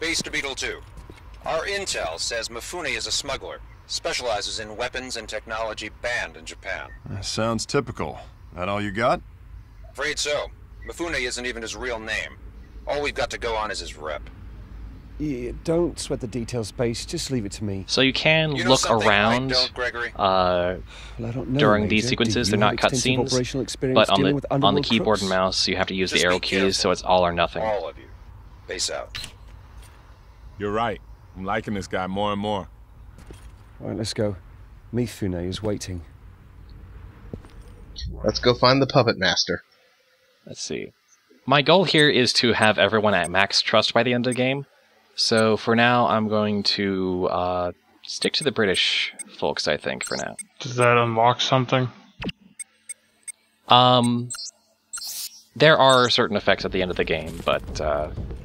Base to Beetle 2. Our intel says Mifune is a smuggler. Specializes in weapons and technology banned in Japan. Sounds typical. That all you got? Afraid so. Mifune isn't even his real name. All we've got to go on is his rep. Yeah, don't sweat the details, Space. Just leave it to me. So you can look around during these sequences. They're not cutscenes, but on the keyboard and mouse, you have to use the arrow keys, so it's all or nothing. All of you. Base out. You're right. I'm liking this guy more and more. All right, let's go. Mifune is waiting. Let's go find the puppet master. Let's see. My goal here is to have everyone at max trust by the end of the game. So for now, I'm going to stick to the British folks, I think, for now. Does that unlock something? There are certain effects at the end of the game, but...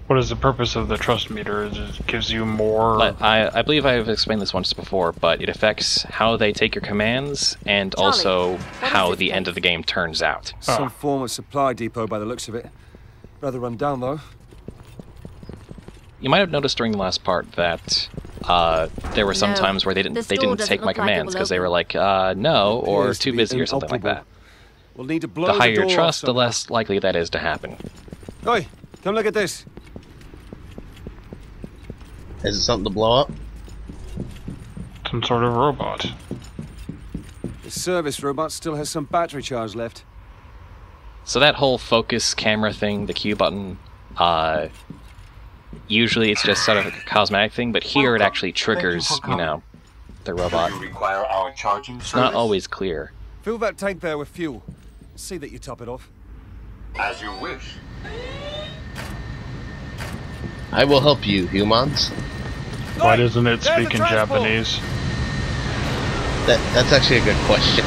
what is the purpose of the trust meter? It gives you more... I believe I've explained this once before, but it affects how they take your commands, and also how the end of the game turns out. Some form of supply depot by the looks of it. Rather run down, though. You might have noticed during the last part that there were some times where they didn't take my commands because they were like, no, or too busy or something like that. We'll need to blow the higher your trust, the less likely that is to happen. Oi, come look at this. Is it something to blow up? Some sort of robot. The service robot still has some battery charge left. So that whole focus camera thing, the Q button, usually it's just sort of a cosmetic thing, but here it actually triggers, you know, the robot. It's not always clear. Fill that tank there with fuel. See that you top it off. As you wish. I will help you, humans. Why doesn't it speak in Japanese? That's actually a good question.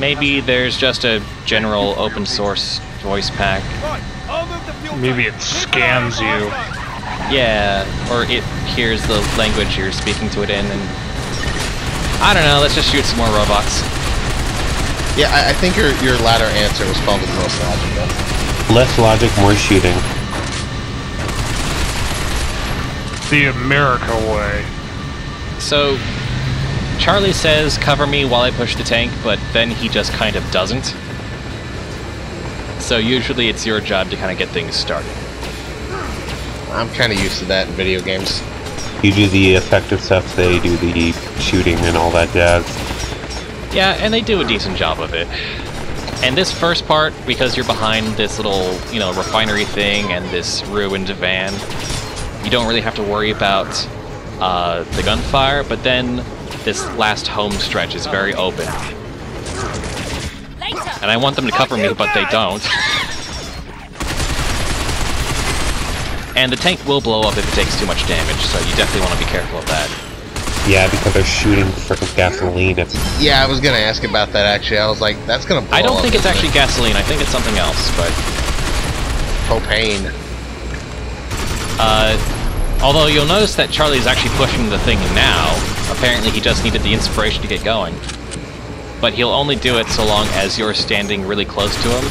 Maybe there's just a general open source voice pack. Maybe it scans you. Yeah, or it hears the language you're speaking to it in, and I don't know, let's just shoot some more robots. Yeah, I think your latter answer was probably the most logical. Less logic, more shooting. The America way. So, Charlie says, cover me while I push the tank, but then he just kind of doesn't. So usually it's your job to kind of get things started. I'm kind of used to that in video games. You do the effective stuff, they do the shooting and all that jazz. Yeah, and they do a decent job of it. And this first part, because you're behind this little, you know, refinery thing and this ruined van, you don't really have to worry about the gunfire, but then this last home stretch is very open. And I want them to cover me, but they don't. And the tank will blow up if it takes too much damage, so you definitely want to be careful of that. Yeah, because they're shooting frickin' gasoline. Yeah, I was gonna ask about that actually. I was like, that's gonna blow up. I don't think it's actually gasoline, I think it's something else, but... propane. Although you'll notice that Charlie's actually pushing the thing now. Apparently he just needed the inspiration to get going. But he'll only do it so long as you're standing really close to him.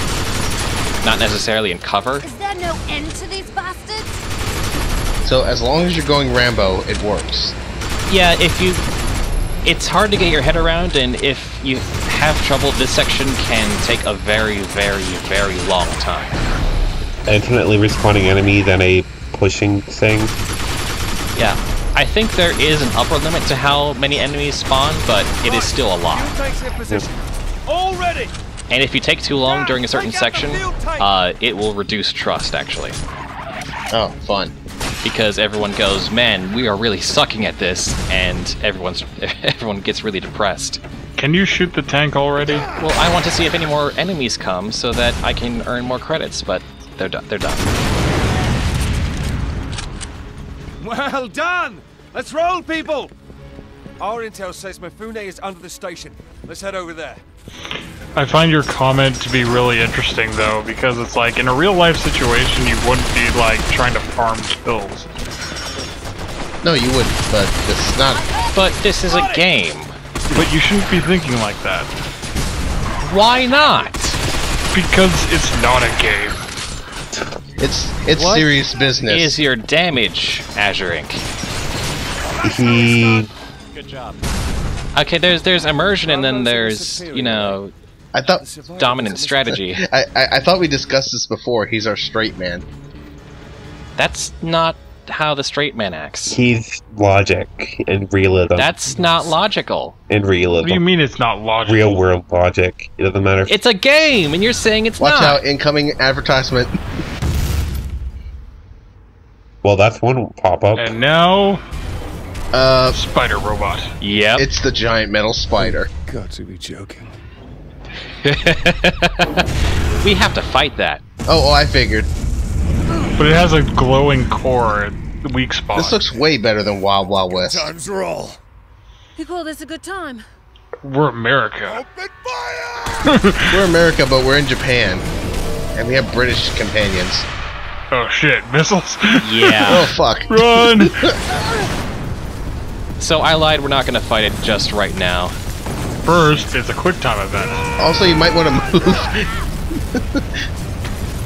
Not necessarily in cover. Is there no end to these bastards? So as long as you're going Rambo, it works. Yeah, it's hard to get your head around, and if you have trouble, this section can take a very, very, very long time. Infinitely respawning enemy, then a pushing thing. Yeah, I think there is an upper limit to how many enemies spawn, but it is still a lot. Already. And if you take too long during a certain section, it will reduce trust, actually. Oh, fun. Because everyone goes, man, we are really sucking at this, and everyone gets really depressed. Can you shoot the tank already? Well, I want to see if any more enemies come so that I can earn more credits, but they're done. Well done! Let's roll, people! Our intel says Mifune is under the station. Let's head over there. I find your comment to be really interesting, though, because it's like, in a real-life situation, you wouldn't be, like, trying to farm kills. No, you wouldn't, but this is not... But this is a game. But you shouldn't be thinking like that. Why not? Because it's not a game. It's serious business. Is your damage, Azureink? Good job. Okay, there's immersion and then there's, you know, I thought dominant strategy. I thought we discussed this before. He's our straight man. That's not how the straight man acts. He's logic and realism. That's not logical. And realism. What do you mean it's not logical? Real world logic. It doesn't matter. It's a game, and you're saying it's Watch not. out, incoming advertisement. Well, that's one pop-up. And now... spider robot. Yep. It's the giant metal spider. Got to be joking. We have to fight that. Oh, I figured. But it has a glowing core at the weak spot. This looks way better than Wild Wild West. Times roll. You call this a good time? We're America. Open fire! We're America, but we're in Japan. And we have British companions. Oh shit, missiles? Yeah. Oh, fuck. Run! So I lied, we're not gonna fight it just right now. First, it's a quick time event. Also, you might want to move.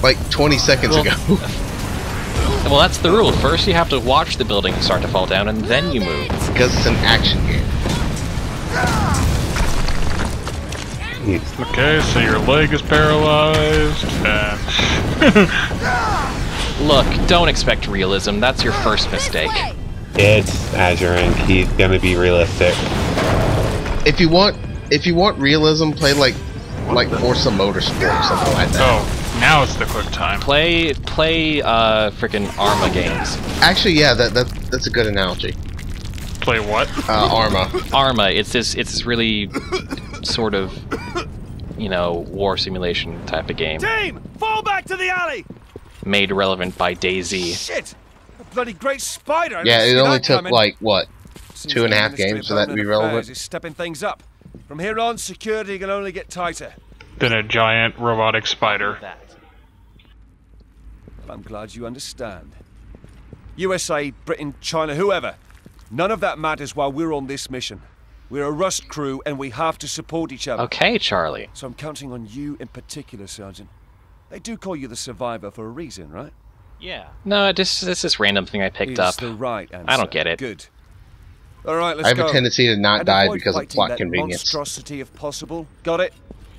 Like 20 seconds ago. Well, that's the rule. First you have to watch the building start to fall down, and then you move. Because it's an action game. Okay, so your leg is paralyzed, and... Look, don't expect realism. That's your first mistake. It's Azureink. He's gonna be realistic. If you want realism, play like Forza Motorsport or something like that. Oh, now it's the quick time. Play frickin' Arma games. Actually, yeah, that's a good analogy. Play what? Arma. Arma. It's this really sort of, you know, war simulation type of game. Team, fall back to the alley. Made relevant by DayZ. Shit! A bloody great spider. Yeah, it only took coming. like what, Seems 2.5 the games for that to be Ministry of relevant. Affairs is stepping things up. From here on, security can only get tighter. Then a giant robotic spider. Well, I'm glad you understand. USA, Britain, China, whoever. None of that matters while we're on this mission. We're a Rust crew, and we have to support each other. Okay, Charlie. So I'm counting on you in particular, Sergeant. They do call you the survivor for a reason, right? Yeah. No, this is random thing I picked up. The right answer. I don't get it. Good. All right, let's I have go. a tendency to not And die avoid because of fighting plot that convenience. monstrosity if possible. Got it?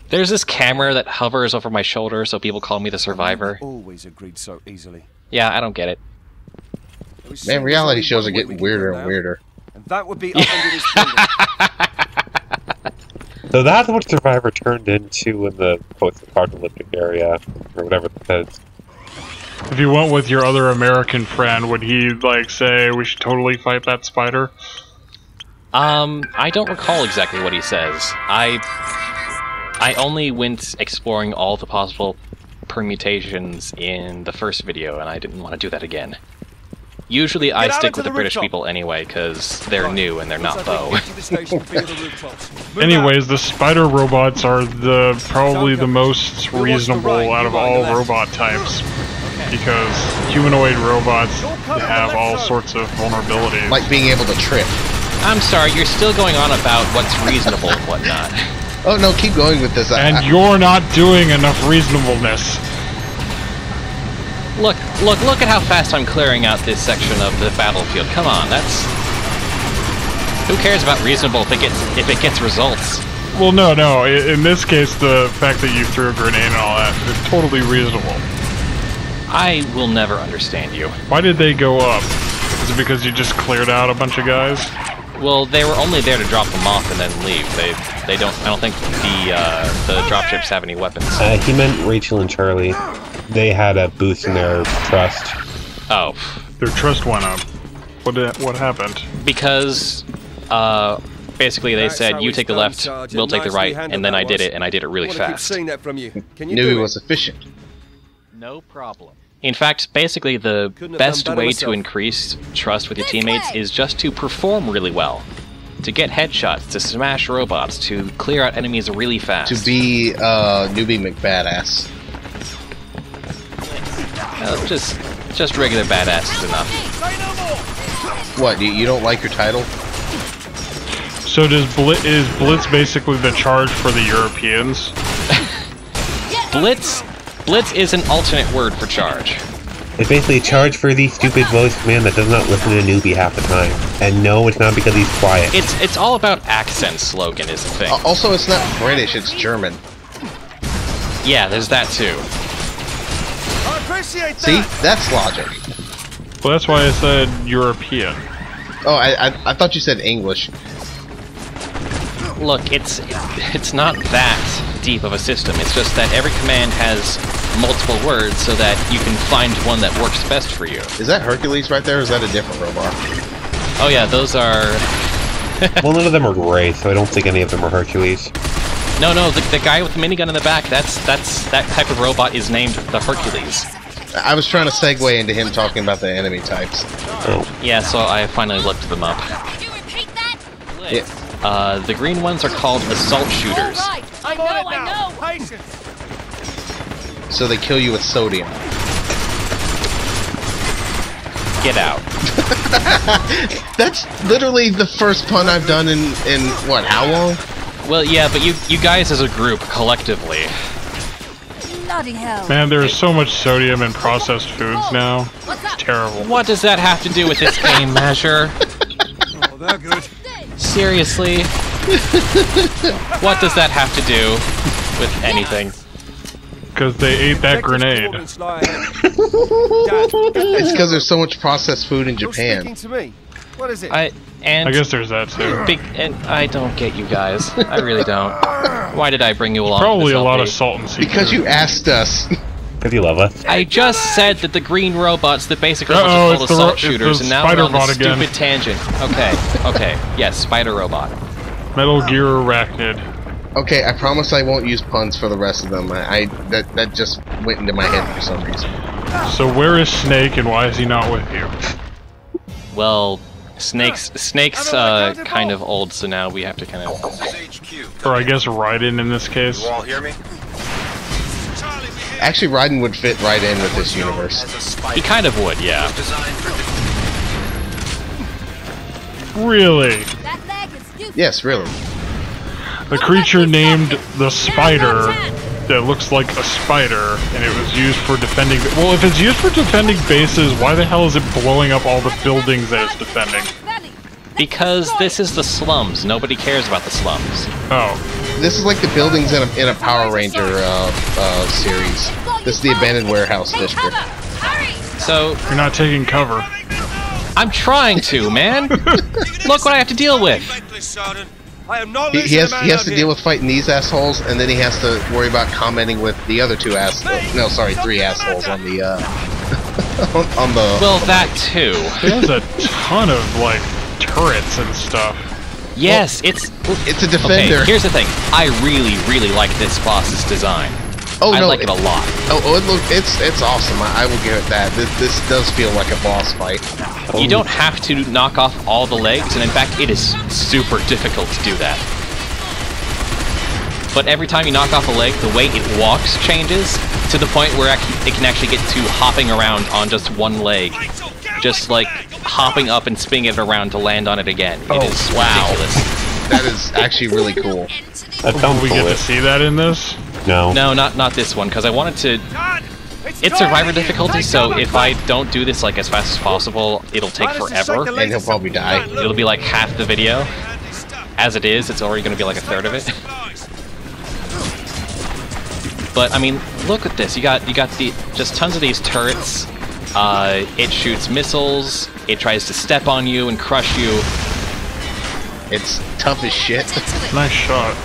There's this camera that hovers over my shoulder so people call me the survivor. Always agreed so easily. Yeah, I don't get it. Man, reality shows are getting weirder and weirder. And that would be up under his finger. So that's what Survivor turned into in the post-apocalyptic area, or whatever it says. If you went with your other American friend, would he, like, say, we should totally fight that spider? I don't recall exactly what he says. I only went exploring all the possible permutations in the first video, and I didn't want to do that again. Usually I stick with the British people anyway, because they're new and they're not bow. Anyways, the spider robots are probably the most reasonable out of all robot types. Because humanoid robots have all sorts of vulnerabilities. Like being able to trip. I'm sorry, you're still going on about what's reasonable and whatnot. Oh no, keep going with this. And you're not doing enough reasonableness. Look at how fast I'm clearing out this section of the battlefield. Come on, that's... Who cares about reasonable if it gets results? Well, no. In this case, the fact that you threw a grenade and all that is totally reasonable. I will never understand you. Why did they go up? Is it because you just cleared out a bunch of guys? Well, they were only there to drop them off and then leave. They don't. I don't think the dropships have any weapons. He meant Rachel and Charlie. They had a boost in their trust. Oh. Their trust went up. What happened? Because basically they said you take the left, we'll take the right, and then I did it, and I did it really fast. Knew he was efficient. No problem. In fact, basically the best way to increase trust with your teammates is just to perform really well. To get headshots, to smash robots, to clear out enemies really fast. To be Newbie McBadass. Just regular badass is enough. What, you don't like your title? So is Blitz basically the charge for the Europeans? Blitz is an alternate word for charge. It's basically a charge for the stupid voice man that does not listen to a newbie half the time. And no, it's not because he's quiet. It's all about accents, Logan, is the thing. Also, it's not British, it's German. Yeah, there's that too. I appreciate that. See? That's logic. Well, that's why I said European. Oh, I thought you said English. Look, it's not that deep of a system. It's just that every command has multiple words so that you can find one that works best for you. Is that Hercules right there, or is that a different robot? Oh yeah, those are... Well, none of them are gray, so I don't think any of them are Hercules. No, the guy with the minigun in the back, that type of robot is named the Hercules. I was trying to segue into him talking about the enemy types. Oh. Yeah, so I finally looked them up. Could you repeat that? Yeah. The green ones are called assault shooters. All right. I know. Patience. So they kill you with sodium. Get out. That's literally the first pun I've done in what, how long? Well, yeah, but you guys as a group, collectively. Bloody hell. Man, there is so much sodium in processed foods now. What's up? Terrible. What does that have to do with this game, Measure? Oh, they're good. Seriously? What does that have to do with anything? Because they ate that grenade. It's because there's so much processed food in You're Japan. speaking to me. What is it? I guess there's that too. And I don't get you guys. I really don't. Why did I bring you along? Probably to a this lot LP? of salt and seafood. Because you asked us. Because you love us. I just said that the green robots, the basic robots, Uh-oh, are it's called the assault shooters, and now we're on Spider-Bot this again. stupid tangent. Okay, yes, spider robot. Metal Gear Arachnid. Okay, I promise I won't use puns for the rest of them. That just went into my head for some reason. So where is Snake and why is he not with you? Well, Snake's kind of old, so now we have to kind of... Or I guess Raiden in this case. You all hear me? Actually, Raiden would fit right in with this universe. He kind of would, yeah. Really? That leg is useless. Yes, really. The creature named the Spider that looks like a spider, and it was used for defending... Well, if it's used for defending bases, why the hell is it blowing up all the buildings that it's defending? Because this is the slums. Nobody cares about the slums. Oh. This is like the buildings in a Power Ranger series. This is the abandoned warehouse district. So... You're not taking cover. I'm trying to, man! Look what I have to deal with! I am not He has to deal with fighting these assholes, and then he has to worry about commenting with the other two assholes. No, sorry, three assholes on the on the. Well, that too. It has a ton of, like, turrets and stuff. Yes, it's a defender. Okay, here's the thing. I really like this boss's design. Oh, I no, like it a lot. It's awesome. I will give it that. This does feel like a boss fight. You don't have to knock off all the legs, and in fact, it is super difficult to do that. But every time you knock off a leg, the way it walks changes to the point where it can actually get to hopping around on just one leg. Just like hopping up and spinning it around to land on it again. It is ridiculous. That is actually really cool. Will we get to see that in this? No. No, not this one, because I wanted to... It's survivor difficulty, so if I don't do this like as fast as possible, it'll take forever. And he'll probably die. It'll be like half the video. As it is, it's already going to be like a third of it. But I mean, look at this. You got just tons of these turrets. It shoots missiles. It tries to step on you and crush you. It's tough as shit. Nice shot.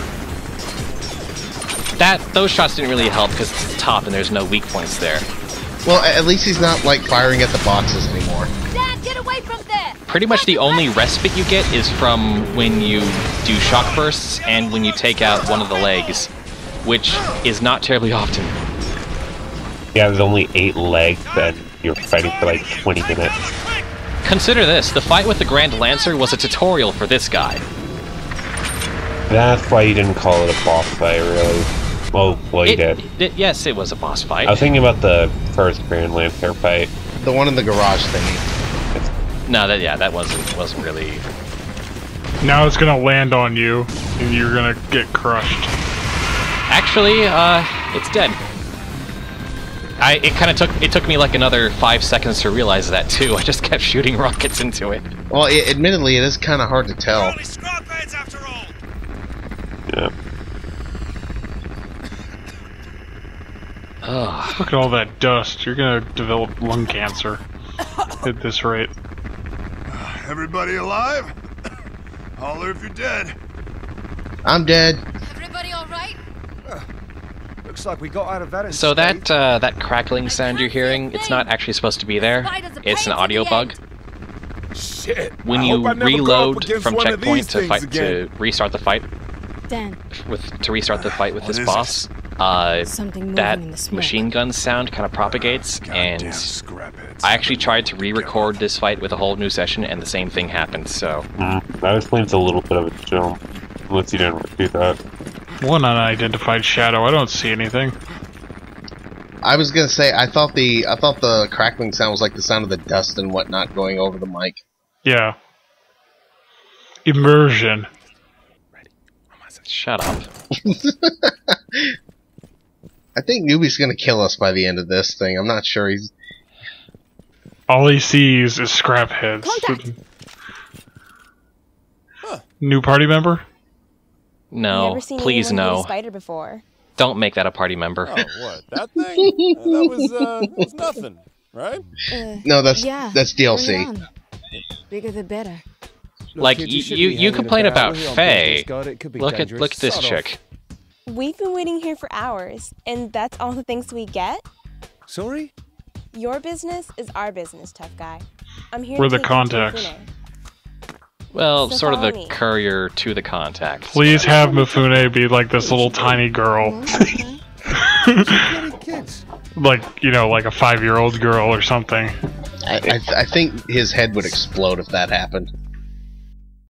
Those shots didn't really help because it's the top and there's no weak points there. Well, at least he's not like firing at the boxes anymore. Dad, get away from there! Pretty much the only respite you get is from when you do shock bursts and when you take out one of the legs, which is not terribly often. Yeah, there's only 8 legs, and you're fighting for like 20 minutes. Consider this, the fight with the Grand Lancer was a tutorial for this guy. That's why you didn't call it a boss fight, really. Oh, well, you did. Yes, it was a boss fight. I was thinking about the first Grand Lancer fight. The one in the garage thingy. No, that wasn't really... Now it's gonna land on you, and you're gonna get crushed. Actually, it's dead. It took me like another 5 seconds to realize that too. I just kept shooting rockets into it. Well, admittedly, it is kind of hard to tell. Yeah. Look at all that dust. You're gonna develop lung cancer at this rate. Everybody alive? Holler if you're dead. I'm dead. Everybody all right? Looks like we got out of that. So that crackling sound you're hearing, it's not actually supposed to be there. It's an audio bug. Shit. When you reload from checkpoint to restart the fight with this boss, that machine gun sound kind of propagates, and I actually tried to re-record this fight with a whole new session, and the same thing happened. So that explains a little bit of a jump, unless you didn't repeat that. One unidentified shadow. I don't see anything. I was gonna say I thought the crackling sound was like the sound of the dust and whatnot going over the mic. Yeah. Immersion. Shut up. I think Newbie's gonna kill us by the end of this thing. I'm not sure he's. All he sees is scrap heads. New party member? No, please no. Spider before. Don't make that a party member. Oh, what? That thing? That was nothing, right? No, that's DLC. Bigger the better. Like you complain about Faye. Look at this chick. We've been waiting here for hours, and that's all the things we get? Sorry? Your business is our business, tough guy. I'm here. We're to the contacts. Well, So sort of the follow me. courier to the contact. Please have Mifune be like this little tiny girl. Like, you know, like a 5-year-old girl or something. I think his head would explode if that happened.